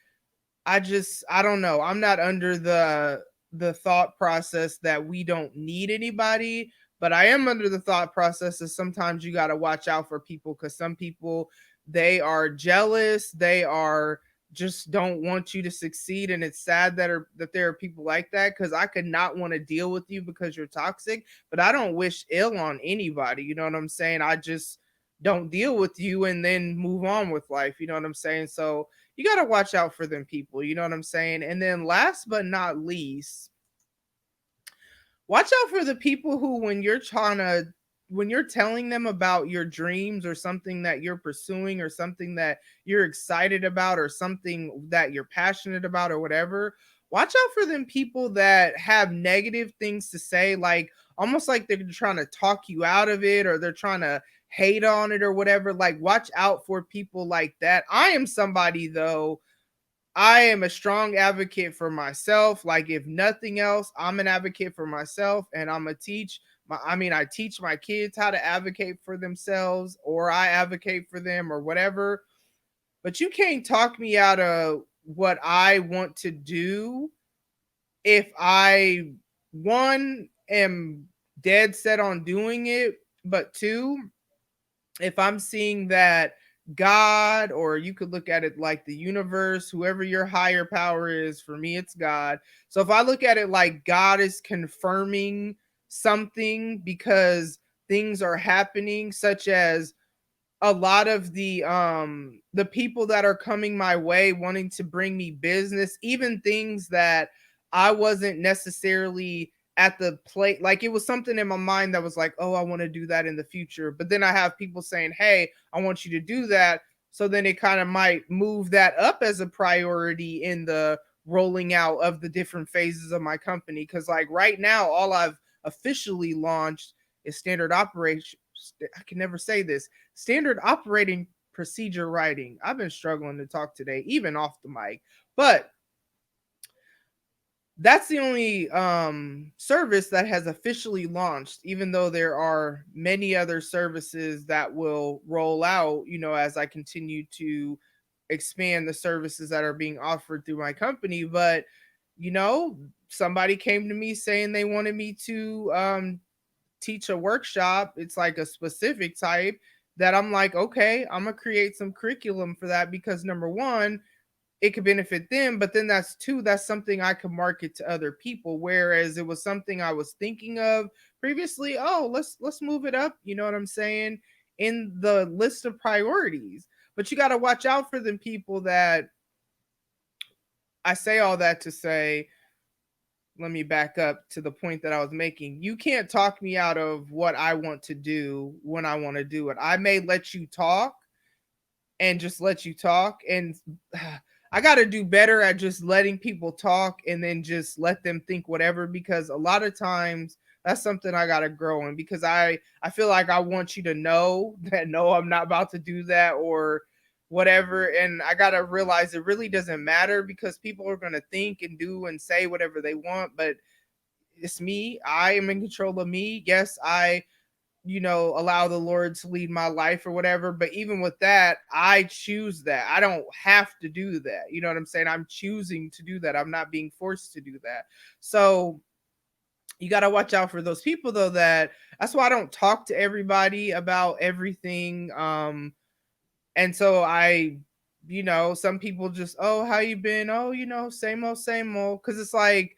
[SPEAKER 3] I don't know. I'm not under the thought process that we don't need anybody, but I am under the thought process that sometimes you got to watch out for people, cuz some people, they are jealous, they are just don't want you to succeed, and it's sad that there are people like that, cuz I could not want to deal with you because you're toxic, but I don't wish ill on anybody, you know what I'm saying? I just don't deal with you and then move on with life, you know what I'm saying? So you got to watch out for them people, you know what I'm saying? And then last but not least, watch out for the people who, when you're telling them about your dreams or something that you're pursuing or something that you're excited about or something that you're passionate about or whatever, watch out for them people that have negative things to say, like almost like they're trying to talk you out of it, or they're trying to hate on it or whatever. Like, watch out for people like that. I am somebody, though, I am a strong advocate for myself. Like, if nothing else, I'm an advocate for myself, and I'm gonna teach I teach my kids how to advocate for themselves, or I advocate for them, or whatever. But you can't talk me out of what I want to do if I, one, am dead set on doing it, but two, if I'm seeing that God, or you could look at it like the universe, whoever your higher power is, for me, it's God. So if I look at it like God is confirming something because things are happening, such as a lot of the people that are coming my way wanting to bring me business, even things that I wasn't necessarily at the plate, like it was something in my mind that was like, oh, I want to do that in the future, but then I have people saying, hey, I want you to do that, so then it kind of might move that up as a priority in the rolling out of the different phases of my company. Because like right now, all I've officially launched is standard operation, I can never say this, standard operating procedure writing. I've been struggling to talk today, even off the mic, but that's the only service that has officially launched, even though there are many other services that will roll out, as I continue to expand the services that are being offered through my company. But you know somebody came to me saying they wanted me to teach a workshop. It's like a specific type that I'm like, okay, I'm gonna create some curriculum for that, because number one, it could benefit them, but then that's two, that's something I could market to other people. Whereas it was something I was thinking of previously. Oh, let's move it up, you know what I'm saying, in the list of priorities. But you got to watch out for them people that, I say all that to say, let me back up to the point that I was making. You can't talk me out of what I want to do when I want to do it. I may let you talk and just let you talk. And I got to do better at just letting people talk and then just let them think whatever, because a lot of times that's something I got to grow in, because I feel like I want you to know that no, I'm not about to do that or whatever. And I got to realize it really doesn't matter, because people are going to think and do and say whatever they want, but it's me. I am in control of me. Yes, I allow the Lord to lead my life or whatever. But even with that, I choose that. I don't have to do that. You know what I'm saying? I'm choosing to do that. I'm not being forced to do that. So you got to watch out for those people, though. That's why I don't talk to everybody about everything. And so some people just, oh, how you been? Oh, same old. Because it's like,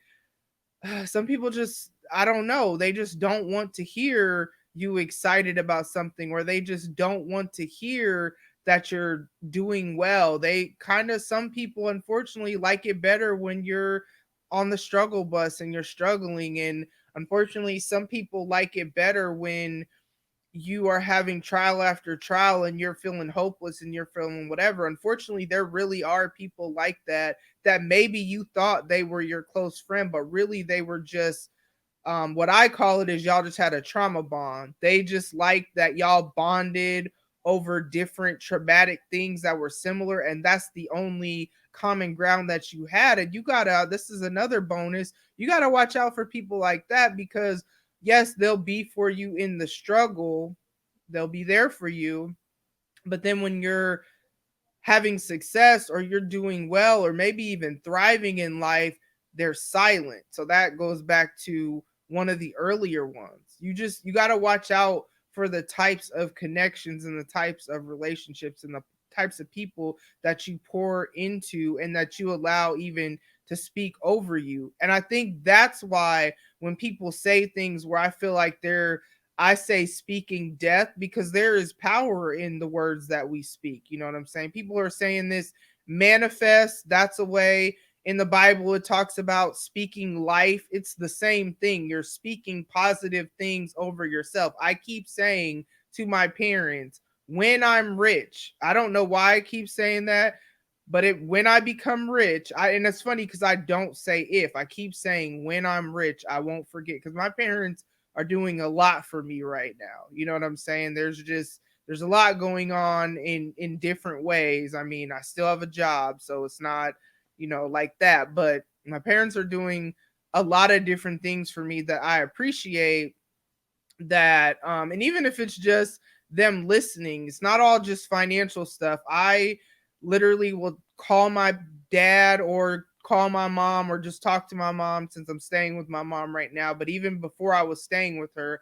[SPEAKER 3] some people just, I don't know, they just don't want to hear you excited about something, or they just don't want to hear that you're doing well. They kind of, some people unfortunately like it better when you're on the struggle bus and you're struggling, and unfortunately some people like it better when you are having trial after trial and you're feeling hopeless and you're feeling whatever. Unfortunately, there really are people like that, that maybe you thought they were your close friend, but really they were just, what I call it is, y'all just had a trauma bond. They just like that y'all bonded over different traumatic things that were similar, and that's the only common ground that you had. And you gotta, this is another bonus, you gotta watch out for people like that, because yes, they'll be for you in the struggle, they'll be there for you, but then when you're having success or you're doing well or maybe even thriving in life, they're silent. So that goes back to one of the earlier ones. You got to watch out for the types of connections and the types of relationships and the types of people that you pour into and that you allow even to speak over you. And I think that's why when people say things where I feel like I say speaking death, because there is power in the words that we speak. You know what I'm saying? People are saying this manifest. That's a way. In the Bible, it talks about speaking life. It's the same thing. You're speaking positive things over yourself. I keep saying to my parents, when I'm rich, I don't know why I keep saying that, but when I become rich, and it's funny because I don't say if, I keep saying when I'm rich, I won't forget, because my parents are doing a lot for me right now. You know what I'm saying? There's a lot going on in different ways. I mean, I still have a job, so it's not, like that, but my parents are doing a lot of different things for me that I appreciate. That and even if it's just them listening, it's not all just financial stuff. I literally will call my dad or call my mom or just talk to my mom, since I'm staying with my mom right now. But even before I was staying with her,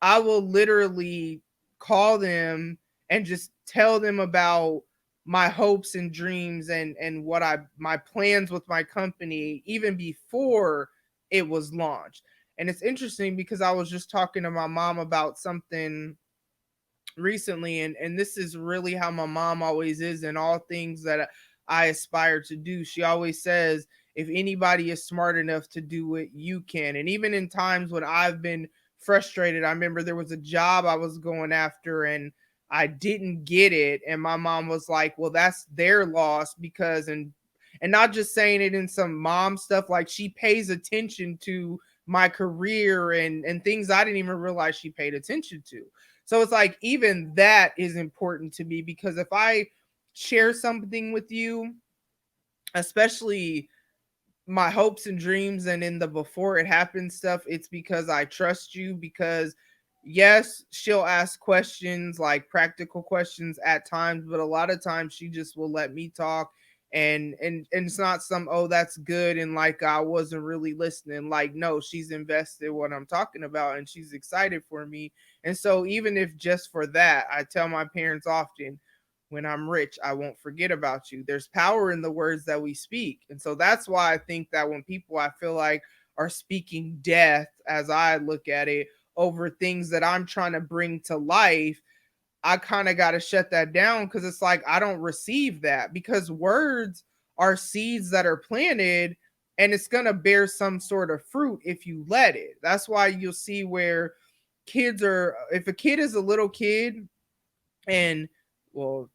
[SPEAKER 3] I will literally call them and just tell them about my hopes and dreams and what my plans with my company even before it was launched. And it's interesting because I was just talking to my mom about something recently, and this is really how my mom always is in all things that I aspire to do. She always says, if anybody is smart enough to do it, you can. And even in times when I've been frustrated, I remember there was a job I was going after and I didn't get it, and my mom was like, well, that's their loss, because and not just saying it in some mom stuff, like she pays attention to my career and things I didn't even realize she paid attention to. So it's like, even that is important to me, because if I share something with you, especially my hopes and dreams and in the before it happens stuff, it's because I trust you. Because yes, she'll ask questions, like practical questions at times, but a lot of times she just will let me talk. And it's not some, oh, that's good, and like I wasn't really listening. Like, no, she's invested what I'm talking about and she's excited for me. And so even if just for that, I tell my parents often, when I'm rich, I won't forget about you. There's power in the words that we speak. And so that's why I think that when people, I feel like, are speaking death, as I look at it, over things that I'm trying to bring to life, I kind of got to shut that down, because it's like I don't receive that, because words are seeds that are planted and it's going to bear some sort of fruit if you let it. That's why you'll see where kids are, if a kid is a little kid, and well,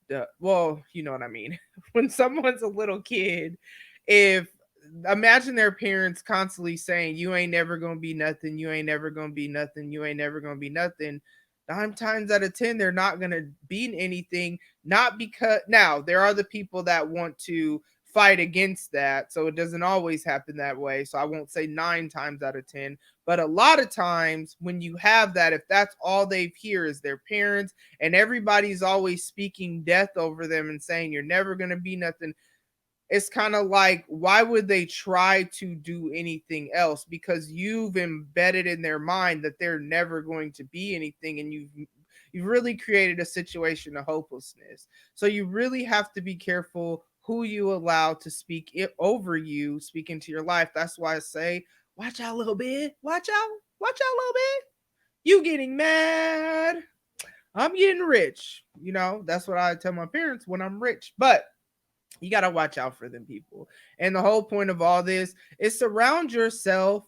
[SPEAKER 3] you know what I mean. When someone's a little kid, if imagine their parents constantly saying, "You ain't never gonna be nothing. You ain't never gonna be nothing. You ain't never gonna be nothing." 9 times out of 10, they're not gonna be anything. Not because now there are the people that want to fight against that, so it doesn't always happen that way. So I won't say 9 times out of 10, but a lot of times when you have that, if that's all they hear is their parents and everybody's always speaking death over them and saying you're never going to be nothing, it's kind of like, why would they try to do anything else? Because you've embedded in their mind that they're never going to be anything, and you've really created a situation of hopelessness. So you really have to be careful who you allow to speak it over you, speak into your life. That's why I say, watch out a little bit. Watch out a little bit. You getting mad, I'm getting rich. That's what I tell my parents when I'm rich. But you got to watch out for them people. And the whole point of all this is surround yourself.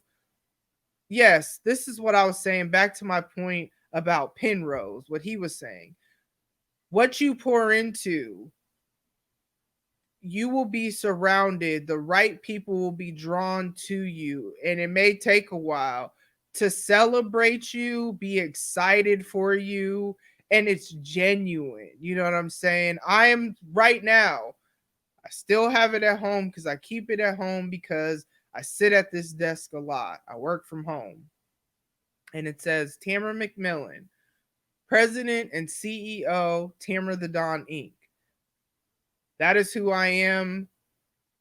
[SPEAKER 3] Yes, this is what I was saying. Back to my point about Penrose, what he was saying. What you pour into, you will be surrounded. The right people will be drawn to you. And it may take a while to celebrate you, be excited for you, and it's genuine. You know what I'm saying? I am right now. I still have it at home because I keep it at home because I sit at this desk a lot. I work from home. And it says Tamara McMillan, President and CEO, Tamara the Don Inc. That is who I am.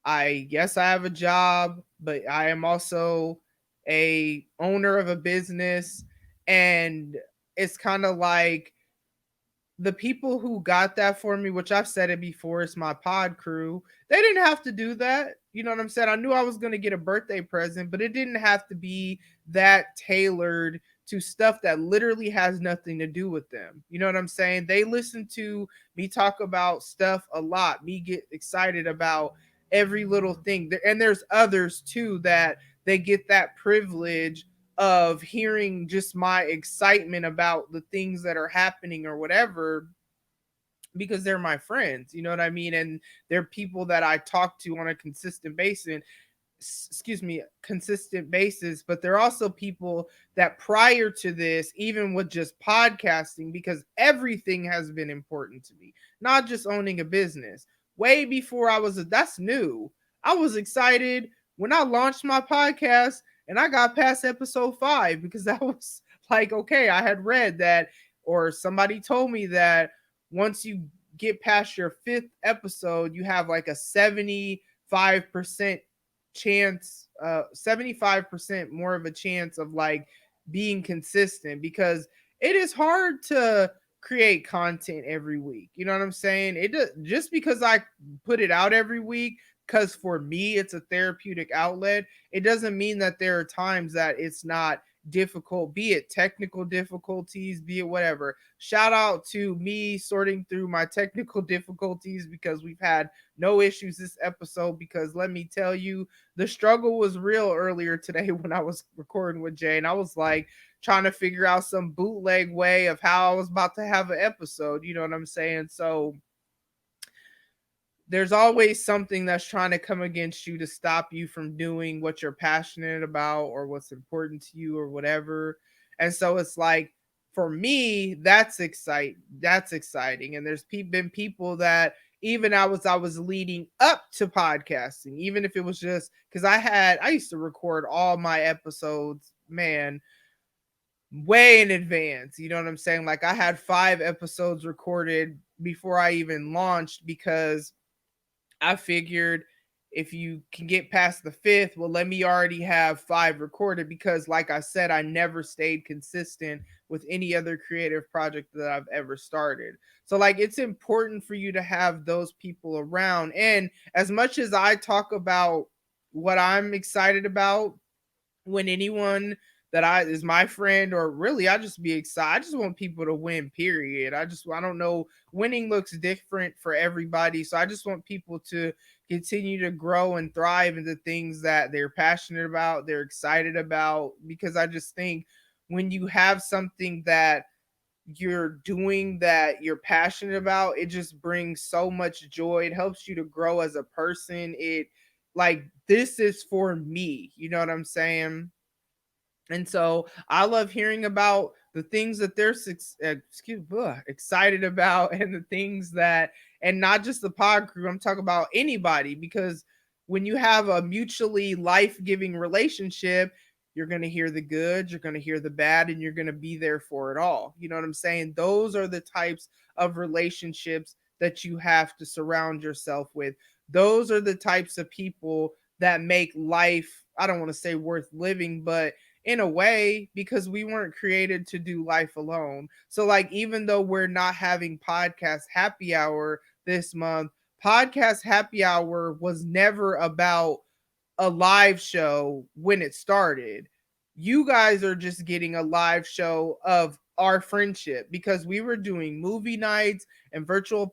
[SPEAKER 3] Yes, I have a job, but I am also a owner of a business. And it's kind of like the people who got that for me, which I've said it before, it's my pod crew. They didn't have to do that. You know what I'm saying? I knew I was going to get a birthday present, but it didn't have to be that tailored to stuff that literally has nothing to do with them. You know what I'm saying? They listen to me talk about stuff a lot, me get excited about every little thing. And there's others too that they get that privilege of hearing just my excitement about the things that are happening or whatever, because they're my friends, you know what I mean? And they're people that I talk to on a consistent basis, but they're also people that prior to this, even with just podcasting, because everything has been important to me, not just owning a business. Way before that's new. I was excited when I launched my podcast and I got past episode 5 because that was like, okay, I had read that, or somebody told me that once you get past your 5th episode, you have like a 75% chance, 75% more of a chance of like being consistent, because it is hard to create content every week. You know what I'm saying? Just because I put it out every week, because for me it's a therapeutic outlet, it doesn't mean that there are times that it's not difficult, be it technical difficulties, be it whatever. Shout out to me sorting through my technical difficulties, because we've had no issues this episode. Because let me tell you, the struggle was real earlier today when I was recording with Jay, and I was like trying to figure out some bootleg way of how I was about to have an episode. You know what I'm saying? So there's always something that's trying to come against you to stop you from doing what you're passionate about or what's important to you or whatever. And so it's like, for me, that's exciting. And there's been people that even I was leading up to podcasting, even if it was just because I used to record all my episodes, man, way in advance. You know what I'm saying? Like I had 5 episodes recorded before I even launched, because I figured if you can get past the 5th, well, let me already have 5 recorded, because like I said, I never stayed consistent with any other creative project that I've ever started. So like, it's important for you to have those people around. And as much as I talk about what I'm excited about, when anyone that I is my friend, or really I just be excited. I just want people to win, period. I don't know, winning looks different for everybody. So I just want people to continue to grow and thrive in the things that they're passionate about, they're excited about, because I just think when you have something that you're doing that you're passionate about, it just brings so much joy. It helps you to grow as a person. It like this is for me, you know what I'm saying? And so I love hearing about the things that they're excited about, and the things that, and not just the pod crew, I'm talking about anybody, because when you have a mutually life giving relationship, you're going to hear the good, you're going to hear the bad, and you're going to be there for it all. You know what I'm saying? Those are the types of relationships that you have to surround yourself with. Those are the types of people that make life, I don't want to say worth living, but in a way, because we weren't created to do life alone. So like, even though we're not having podcast happy hour this month, podcast happy hour was never about a live show when it started. You guys are just getting a live show of our friendship, because we were doing movie nights and virtual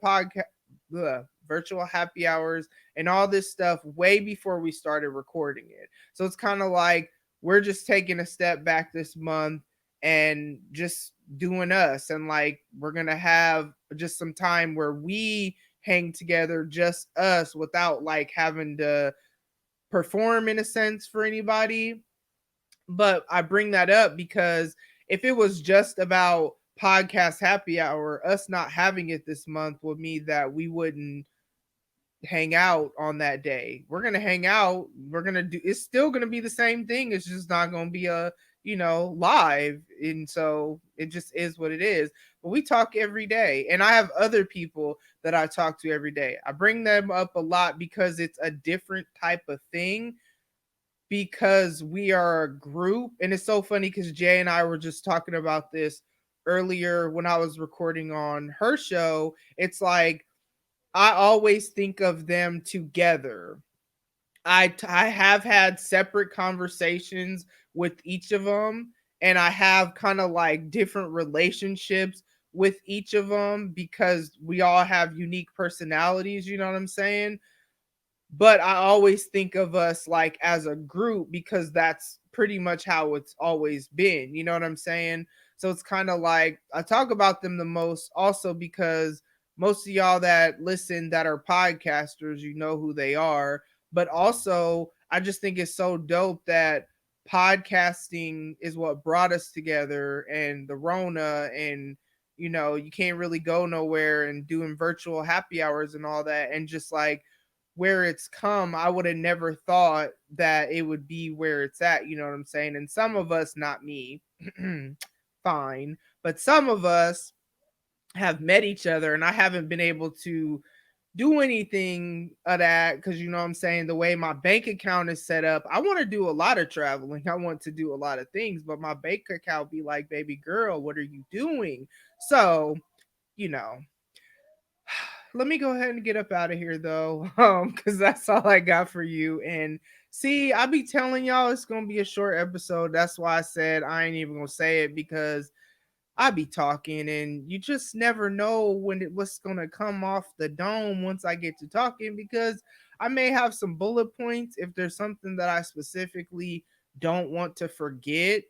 [SPEAKER 3] happy hours and all this stuff way before we started recording it. So it's kind of like we're just taking a step back this month and just doing us, and like we're going to have just some time where we hang together, just us, without like having to perform in a sense for anybody. But I bring that up because if it was just about podcast happy hour, us not having it this month would mean that we wouldn't hang out on that day. We're gonna hang out. We're gonna do. It's still gonna be the same thing. It's just not gonna be a live. And so it just is what it is. But we talk every day, and I have other people that I talk to every day. I bring them up a lot because it's a different type of thing, because we are a group. And it's so funny because Jay and I were just talking about this earlier when I was recording on her show. It's like I always think of them together. I have had separate conversations with each of them, and I have kind of like different relationships with each of them, because we all have unique personalities, you know what I'm saying? But I always think of us like as a group, because that's pretty much how it's always been. You know what I'm saying? So it's kind of like I talk about them the most also because most of y'all that listen that are podcasters, you know who they are. But also, I just think it's so dope that podcasting is what brought us together, and the Rona, and you can't really go nowhere, and doing virtual happy hours and all that, and just like where it's come, I would have never thought that it would be where it's at. You know what I'm saying? And some of us, not me, fine, but some of us have met each other, and I haven't been able to do anything of that because you know what I'm saying, the way my bank account is set up, I want to do a lot of traveling. I want to do a lot of things, but my bank account be like, baby girl, what are you doing? So, you know, let me go ahead and get up out of here though, because that's all I got for you. And see, I be telling y'all it's gonna be a short episode. That's why I said I ain't even gonna say it, because I be talking, and you just never know what's gonna come off the dome once I get to talking, because I may have some bullet points if there's something that I specifically don't want to forget.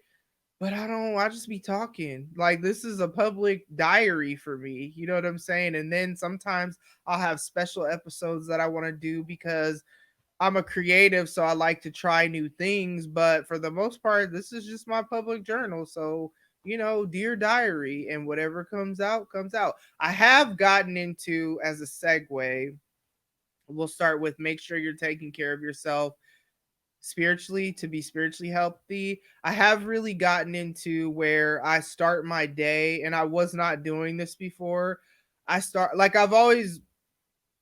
[SPEAKER 3] But I just be talking. Like this is a public diary for me. You know what I'm saying? And then sometimes I'll have special episodes that I want to do because I'm a creative, so I like to try new things. But for the most part, this is just my public journal. So, dear diary, and whatever comes out, comes out. I have gotten into, as a segue, we'll start with make sure you're taking care of yourself spiritually to be spiritually healthy. I have really gotten into where I start my day, and I was not doing this before. I start like I've always,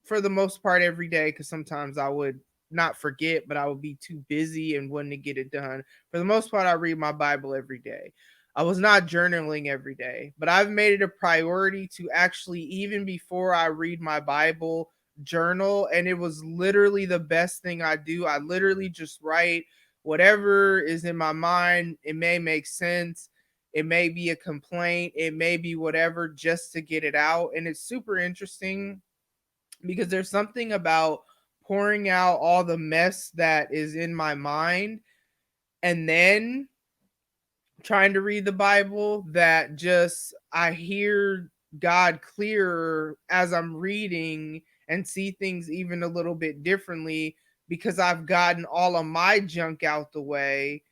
[SPEAKER 3] for the most part, every day, because sometimes I would not forget, but I would be too busy and wouldn't get it done. For the most part, I read my Bible every day. I was not journaling every day, but I've made it a priority to actually, even before I read my Bible, journal. And it was literally the best thing I do. I literally just write whatever is in my mind, it may make sense. It may be a complaint. It may be whatever, just to get it out. And it's super interesting because there's something about pouring out all the mess that is in my mind and then trying to read the Bible, that just I hear God clearer as I'm reading and see things even a little bit differently because I've gotten all of my junk out the way.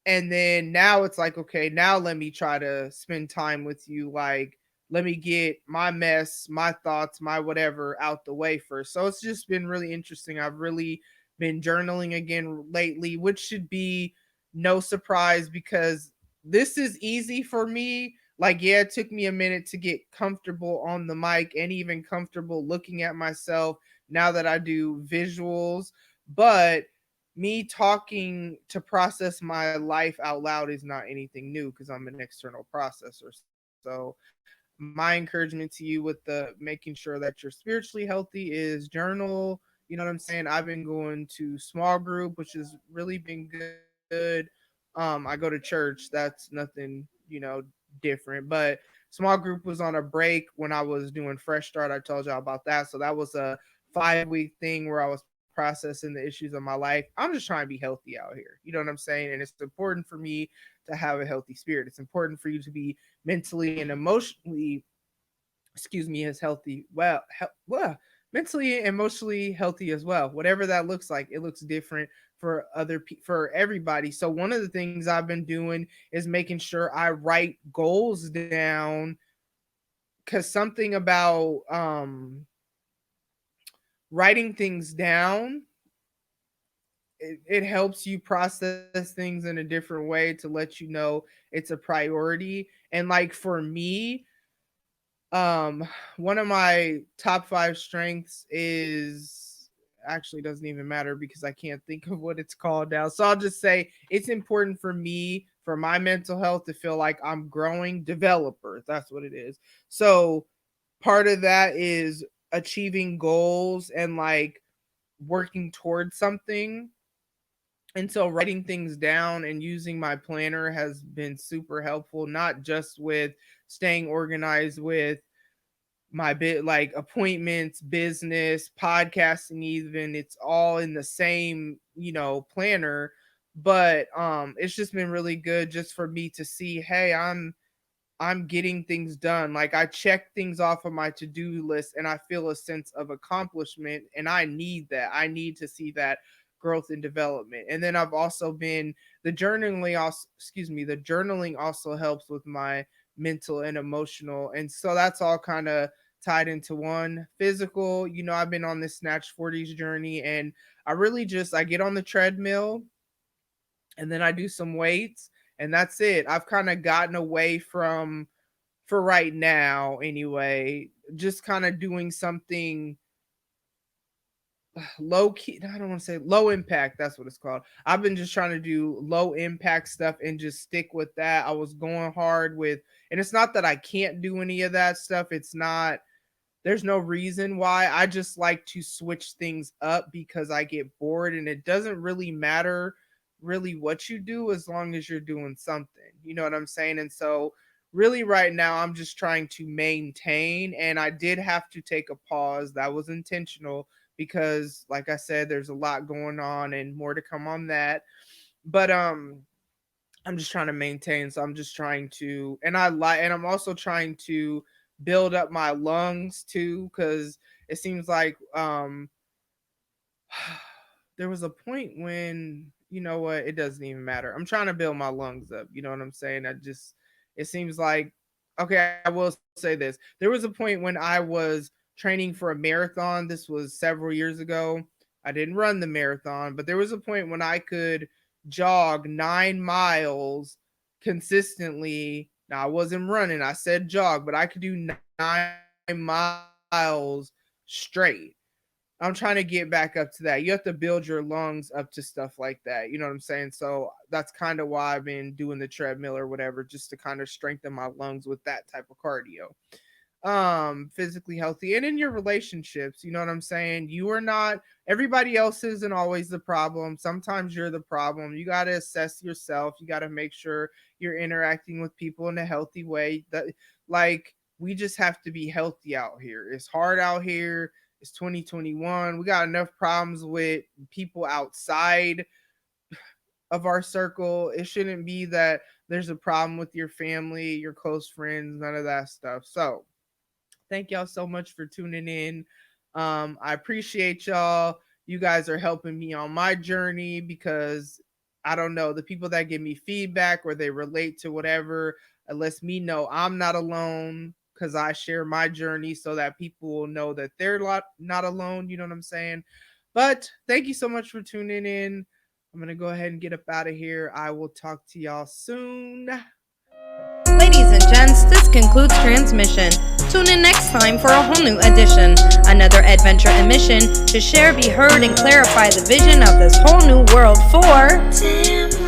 [SPEAKER 3] And then now it's like, okay, now let me try to spend time with you. Like, let me get my mess, my thoughts, my whatever out the way first. So it's just been really interesting. I've really been journaling again lately, which should be no surprise because this is easy for me. Like, yeah, it took me a minute to get comfortable on the mic and even comfortable looking at myself now that I do visuals. But me talking to process my life out loud is not anything new because I'm an external processor. So my encouragement to you with the making sure that you're spiritually healthy is journal. You know what I'm saying? I've been going to small group, which has really been good. I go to church. That's nothing, different. But small group was on a break when I was doing Fresh Start. I told y'all about that. So that was a 5-week thing where I was processing the issues of my life. I'm just trying to be healthy out here. You know what I'm saying? And it's important for me to have a healthy spirit. It's important for you to be mentally and emotionally, as healthy. Mentally and emotionally healthy as well. Whatever that looks like, it looks different for everybody. So one of the things I've been doing is making sure I write goals down, cuz something about writing things down, it helps you process things in a different way to let you know it's a priority. And like for me, one of my top 5 strengths is, actually doesn't even matter because I can't think of what it's called now. So I'll just say it's important for me, for my mental health, to feel like I'm growing developer. That's what it is. So part of that is achieving goals and like working towards something. And so writing things down and using my planner has been super helpful, not just with staying organized with my bit like appointments, business, podcasting, even it's all in the same, planner. But it's just been really good just for me to see, hey, I'm getting things done. Like I check things off of my to-do list and I feel a sense of accomplishment, and I need that. I need to see that growth and development. And then I've also been the journaling also helps with my mental and emotional. And so that's all kind of tied into one. Physical, I've been on this Snatch 40s journey, and I get on the treadmill and then I do some weights, and that's it. I've kind of gotten away from, for right now anyway, just kind of doing something low key. I don't want to say low impact. That's what it's called. I've been just trying to do low impact stuff and just stick with that. I was going hard with, and it's not that I can't do any of that stuff. It's not, there's no reason why. I just like to switch things up because I get bored, and it doesn't really matter really what you do as long as you're doing something. You know what I'm saying? And so really right now I'm just trying to maintain, and I did have to take a pause. That was intentional because like I said, there's a lot going on and more to come on that. But I'm just trying to maintain. So I'm just trying to, and I'm also trying to build up my lungs too, because it seems like there was a point when, you know what, it doesn't even matter. I'm trying to build my lungs up. You know what I'm saying? It seems like, okay, I will say this. There was a point when I was training for a marathon. This was several years ago. I didn't run the marathon, but there was a point when I could jog 9 miles consistently. Now, I wasn't running, I said jog, but I could do 9 miles straight. I'm trying to get back up to that. You have to build your lungs up to stuff like that. You know what I'm saying? So that's kind of why I've been doing the treadmill or whatever, just to kind of strengthen my lungs with that type of cardio. physically healthy, and in your relationships. You know what I'm saying? You are not, everybody else isn't always the problem. Sometimes you're the problem. You got to assess yourself. You got to make sure you're interacting with people in a healthy way. That, like, we just have to be healthy out here. It's hard out here. It's 2021. We got enough problems with people outside of our circle. It shouldn't be that there's a problem with your family, your close friends, none of that stuff. So thank y'all so much for tuning in. I appreciate y'all. You guys are helping me on my journey, because I don't know, the people that give me feedback or they relate to whatever, it lets me know I'm not alone, because I share my journey so that people will know that they're not alone. You know what I'm saying? But thank you so much for tuning in. I'm going to go ahead and get up out of here. I will talk to y'all soon.
[SPEAKER 2] Ladies and gents, this concludes transmission. Tune in next time for a whole new edition. Another adventure and mission to share, be heard, and clarify the vision of this whole new world for Tam.